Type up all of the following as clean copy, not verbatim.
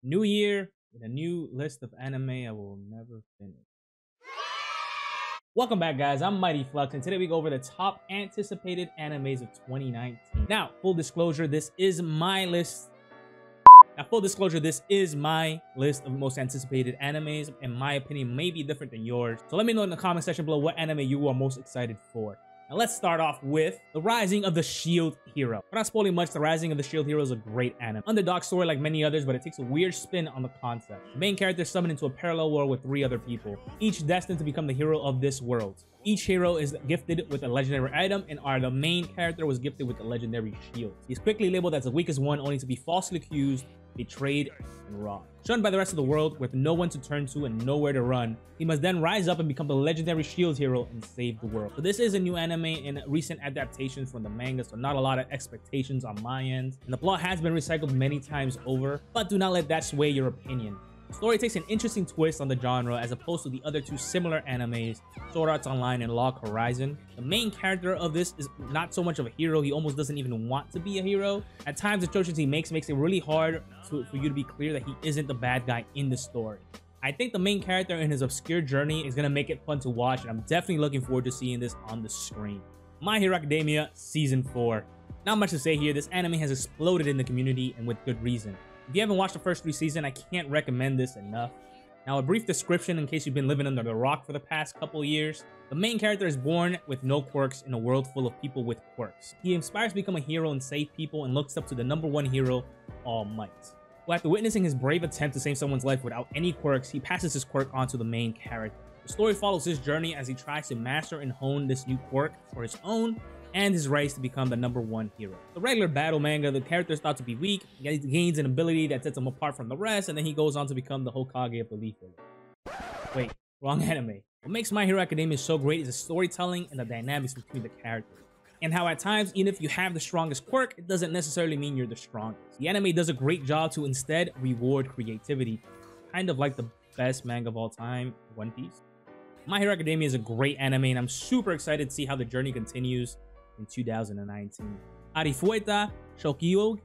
New year with a new list of anime I will never finish. Welcome back, guys. I'm Mighty Flux, and today we go over the top anticipated animes of 2019. Now, full disclosure, this is my list. Of most anticipated animes, and my opinion may be different than yours. So let me know in the comment section below what anime you are most excited for. Now let's start off with The Rising of the Shield Hero. Without spoiling much, The Rising of the Shield Hero is a great anime. Underdog story like many others, but it takes a weird spin on the concept. The main character is summoned into a parallel world with 3 other people, each destined to become the hero of this world. Each hero is gifted with a legendary item, and the main character was gifted with a legendary shield. He's quickly labeled as the weakest one, only to be falsely accused, betrayed, and robbed. Shunned by the rest of the world, with no one to turn to and nowhere to run, he must then rise up and become the legendary shield hero and save the world. So this is a new anime and recent adaptations from the manga, so not a lot of expectations on my end. And the plot has been recycled many times over, but do not let that sway your opinion. The story takes an interesting twist on the genre as opposed to the other 2 similar animes, Sword Art Online and Log Horizon. The main character of this is not so much of a hero, he almost doesn't even want to be a hero. At times, the choices he makes it really hard for you to be clear that he isn't the bad guy in the story. I think the main character in his obscure journey is going to make it fun to watch, and I'm definitely looking forward to seeing this on the screen. My Hero Academia Season 4. Not much to say here, this anime has exploded in the community, and with good reason. If you haven't watched the first 3 seasons, I can't recommend this enough. Now, a brief description in case you've been living under the rock for the past couple years. The main character is born with no quirks in a world full of people with quirks. He aspires to become a hero and save people and looks up to the #1 hero, All Might. Well, after witnessing his brave attempt to save someone's life without any quirks, he passes his quirk on to the main character. The story follows his journey as he tries to master and hone this new quirk for his own and his race to become the #1 hero. The regular battle manga, the character is thought to be weak, he gains an ability that sets him apart from the rest, and then he goes on to become the Hokage of the Leaf Village. Wait, wrong anime. What makes My Hero Academia so great is the storytelling and the dynamics between the characters. And how at times, even if you have the strongest quirk, it doesn't necessarily mean you're the strongest. The anime does a great job to instead reward creativity, kind of like the best manga of all time, One Piece. My Hero Academia is a great anime, and I'm super excited to see how the journey continues in 2019. Arifueta Shokyugyo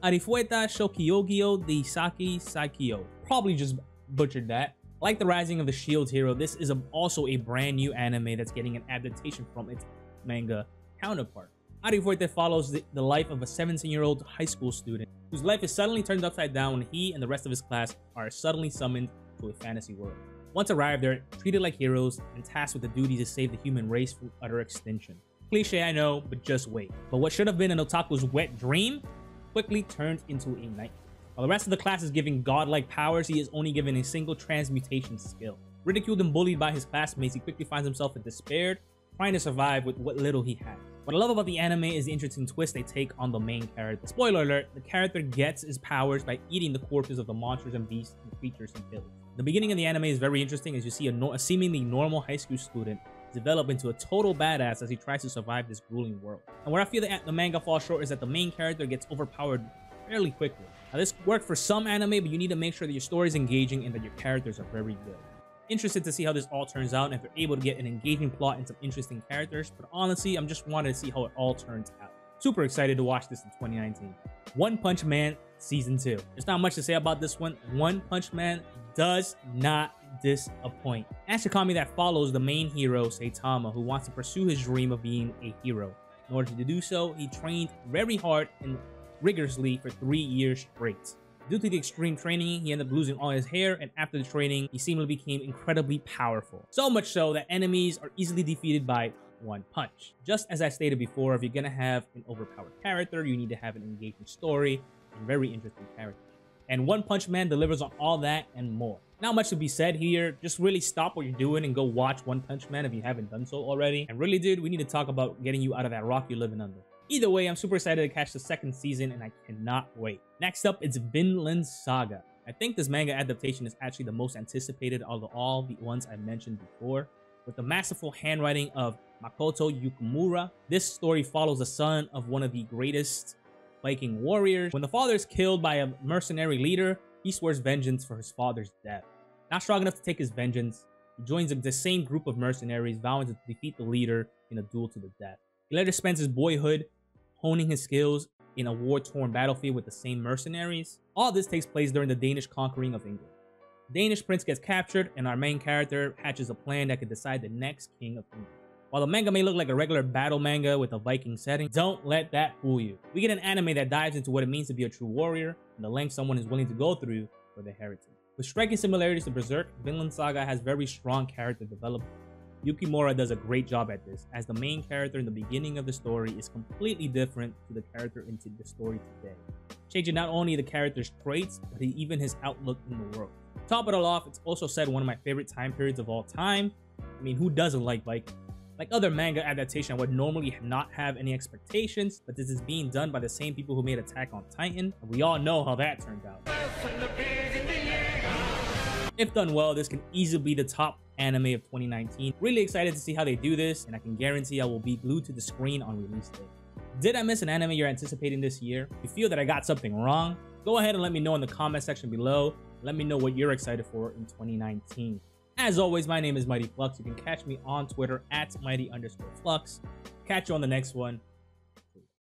Arifueta Shokyugyo de Saki Saikyo. Probably just butchered that. Like The Rising of the Shield Hero, this is also a brand new anime that's getting an adaptation from its manga counterpart. Arifueta follows the life of a 17-year-old high school student whose life is suddenly turned upside down when he and the rest of his class are suddenly summoned to a fantasy world. Once arrived, they're treated like heroes and tasked with the duty to save the human race from utter extinction. Cliche, I know, but just wait. But what should have been an otaku's wet dream quickly turned into a nightmare. While the rest of the class is given godlike powers, he is only given a single transmutation skill. Ridiculed and bullied by his classmates, he quickly finds himself in despair, trying to survive with what little he has. What I love about the anime is the interesting twist they take on the main character. Spoiler alert, the character gets his powers by eating the corpses of the monsters and beasts and creatures he kills. The beginning of the anime is very interesting as you see a seemingly normal high school student develop into a total badass as he tries to survive this grueling world. And where I feel that the manga falls short is that the main character gets overpowered fairly quickly. Now this worked for some anime, but you need to make sure that your story is engaging and that your characters are very good. Interested to see how this all turns out and if you're able to get an engaging plot and some interesting characters, but honestly, I'm just wanting to see how it all turns out. Super excited to watch this in 2019. One Punch Man Season 2. There's not much to say about this one. One Punch Man does not disappoint. Ashikami that follows the main hero, Saitama, who wants to pursue his dream of being a hero. In order to do so, he trained very hard and rigorously for 3 years straight. Due to the extreme training, he ended up losing all his hair, and after the training, he seemingly became incredibly powerful. So much so that enemies are easily defeated by one punch. Just as I stated before, if you're gonna have an overpowered character, you need to have an engaging story and very interesting character. And One Punch Man delivers on all that and more. Not much to be said here. Just really stop what you're doing and go watch One Punch Man if you haven't done so already. And really, dude, we need to talk about getting you out of that rock you're living under. Either way, I'm super excited to catch the 2nd season and I cannot wait. Next up, it's Vinland Saga. I think this manga adaptation is actually the most anticipated of all the ones I mentioned before. With the masterful handwriting of Makoto Yukimura, this story follows the son of one of the greatest Viking warriors. When the father is killed by a mercenary leader, he swears vengeance for his father's death. Not strong enough to take his vengeance, he joins the same group of mercenaries, vowing to defeat the leader in a duel to the death. He later spends his boyhood honing his skills in a war-torn battlefield with the same mercenaries. All this takes place during the Danish conquering of England. The Danish prince gets captured, and our main character hatches a plan that could decide the next king of England. While the manga may look like a regular battle manga with a Viking setting, don't let that fool you. We get an anime that dives into what it means to be a true warrior and the lengths someone is willing to go through for their heritage. With striking similarities to Berserk, Vinland Saga has very strong character development. Yukimura does a great job at this, as the main character in the beginning of the story is completely different to the character into the story today, changing not only the character's traits, but even his outlook in the world. To top it all off, it's also set one of my favorite time periods of all time. I mean, who doesn't like Vikings? Like other manga adaptation, I would normally not have any expectations, but this is being done by the same people who made Attack on Titan, and we all know how that turned out. If done well, this can easily be the top anime of 2019. Really excited to see how they do this, and I can guarantee I will be glued to the screen on release day. Did I miss an anime you're anticipating this year? If you feel that I got something wrong, go ahead and let me know in the comment section below. Let me know what you're excited for in 2019. As always, my name is Mighty Flux. You can catch me on Twitter at Mighty_Flux. Catch you on the next one.